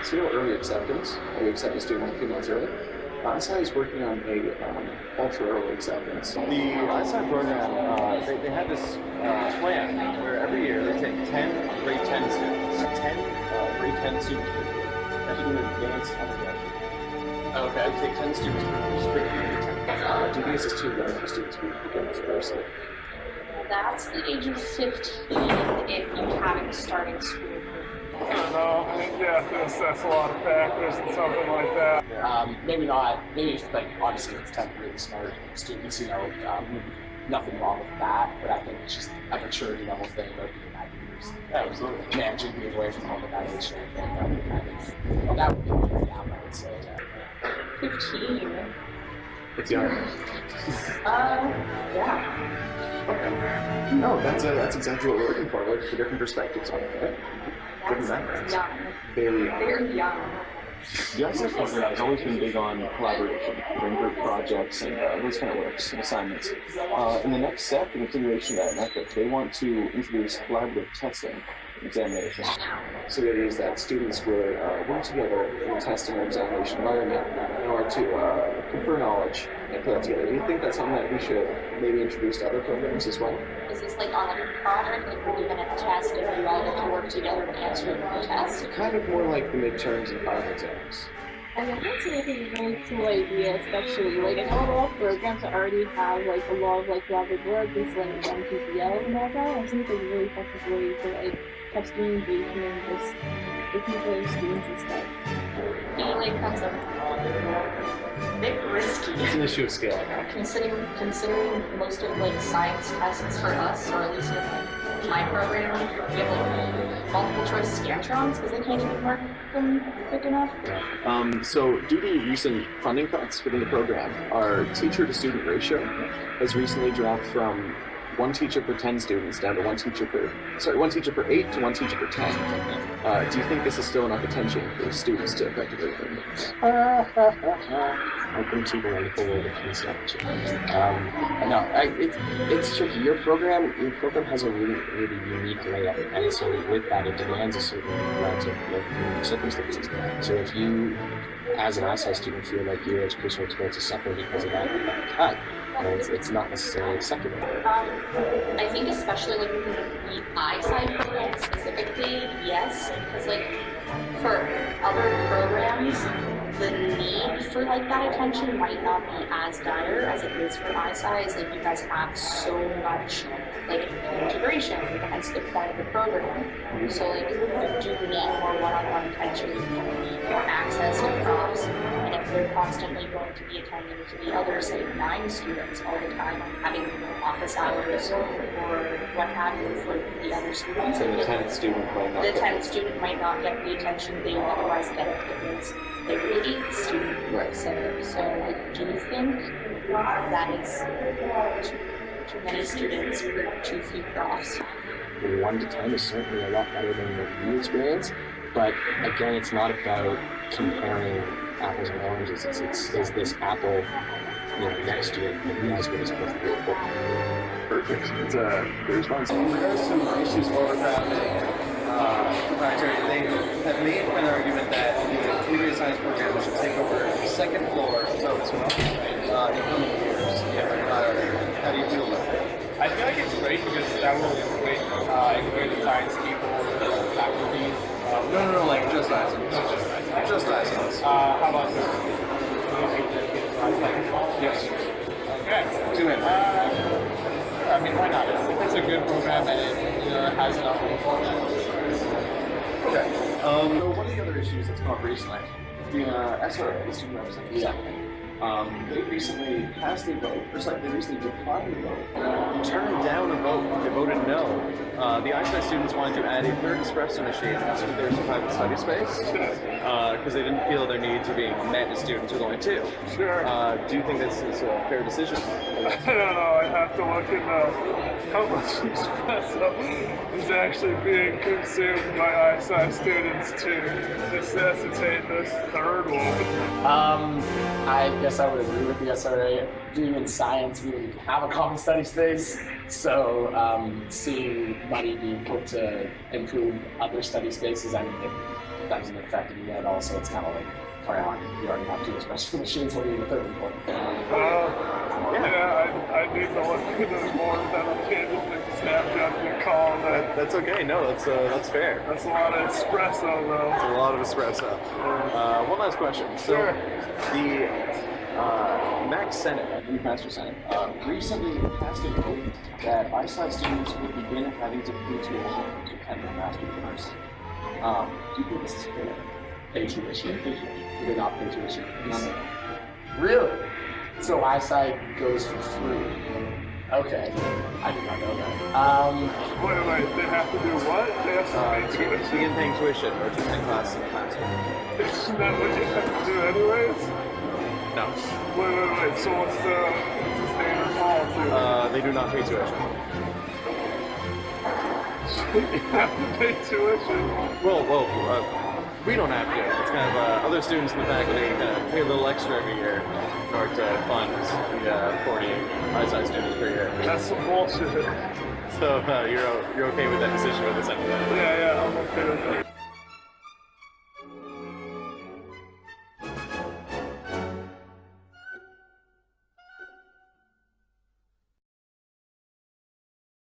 still early acceptance. We accept a student a few months early. iSNL is working on a ultra early acceptance. The iSNL program, they had this plan where every year they take 10 grade 10 students, 10 grade 10 students per year, and do an advanced undergraduate. Okay. They take 10 students per year, straight from grade 10. Do you think this is too young for students who begin this first? That's the age of 15 if you haven't started school. I don't know. I think you have to assess a lot of factors and something like that. Maybe not. Maybe if, obviously it's 10 really smart students, nothing wrong with that. But I think it's just a maturity level thing about being that years. Absolutely. Managing being away from home at that age, sort of thing. That would be the down, I would say. 15? It's young. Yeah. Okay. No, that's exactly what we're looking for. We're looking for different perspectives on it. Right? Different backgrounds. Young. Very young. Very young. The iSNL program has always been big on collaboration, doing group projects and those kind of works and assignments. In the next step, in continuation of that method, they want to introduce collaborative testing examinations. So the idea is that students will work together in a testing or examination environment in order to confer knowledge and put that together. Do you think that's something that we should maybe introduce to other programs as well? Is this like on a project, like we're given a test and we all get to work together and answer the test? Kind of more like the midterms and final exams. I think it's like a really cool idea, especially I know a lot of programs already have a lot of collaborative work, these PPLs and all that. I think it's a really effective way to have student engagement and just looking for their students and stuff. I feel like that's a bit risky. It's an issue of scale. Considering most of science tests for us, or at least in my program, we have multiple choice scantrons because they can't even mark them quick enough. So due to recent funding cuts within the program, our teacher to student ratio has recently dropped from one teacher per 10 students down to one teacher per 8 to one teacher per 10. Do you think this is still enough attention for students to effectively learn? I think super wonderful way to concept. No, it's tricky. Your program has a really, really unique layout, and so with that, it demands a certain amount of circumstances. So if you, as an iSNL student, feel like your educational experience is suffering because of that cut, it's not necessarily acceptable. I think especially within the iSNL program specifically, yes, because for other programs, the need for that attention might not be as dire as it is for iSNL. You guys have so much integration, hence the point of the program. So you do need more one-on-one attention, you need more access to profs, and if they're constantly going to be attending to the other, say, 9 students all the time, having office hours or what have you for the other students. So the 10th student might not get the attention they would otherwise get because they were the 8th student. Right. So do you think that is too many students for too few profs? 1 to 10 is certainly a lot better than the U experience, but again, it's not about comparing apples and oranges. It's is this apple, next year going to be as good as both? Perfect. It's a good response. There are some issues overcrowding. They have made an argument that the computer science program should take over the second floor of as well in coming years. How do you feel about that? I feel like it's great because that will include the science people, the faculty. No, just iSNL. Just iSNL. How about this? Yes. Okay. 2 in. Why not? If it's a good program and it has enough Okay. So one of the other issues that's come up recently, the SRA, the Student Representation, they recently passed a vote, they recently declined a vote. Turned down a vote. They voted no. The iSNL students wanted to add a third espresso machine to their private study space because they didn't feel their needs were being met as students with only 2. Sure. Do you think this is a fair decision? I don't know. I'd have to look in the how much espresso is actually being consumed by iSci students to necessitate this third one? I guess I would agree with the SRA. Being in science, we didn't have a common study space, so seeing money being put to improve other study spaces, I mean, it doesn't affect me at all, so it's kind of like, carry on, you already have two espresso machines, what do you need a third one for? Yeah, I need to look into more than I can't just make a snapshot and call that. That's okay. No, that's fair. That's a lot of espresso, though. That's a lot of espresso. One last question. So, Sure. the Max Senate, the Master Senate, recently passed a vote that iSci students will begin having to pay tuition to attend their master's course. Do you think this is fair? Pay tuition? You did not pay tuition? None. Really? So iSci goes for free? Okay, I did not know that. Wait, they have to do what? They have to pay tuition? Begin paying tuition or to attend class in the classroom. Isn't that what you have to do anyways? No. Wait, so what's the standard policy? They do not pay tuition. You have to pay tuition? We don't have to. It's kind of other students in the faculty kind of pay a little extra every year in order to fund the 40 iSci students per year. That's some bullshit. So you're okay with that decision with this? Yeah, I'm okay with that.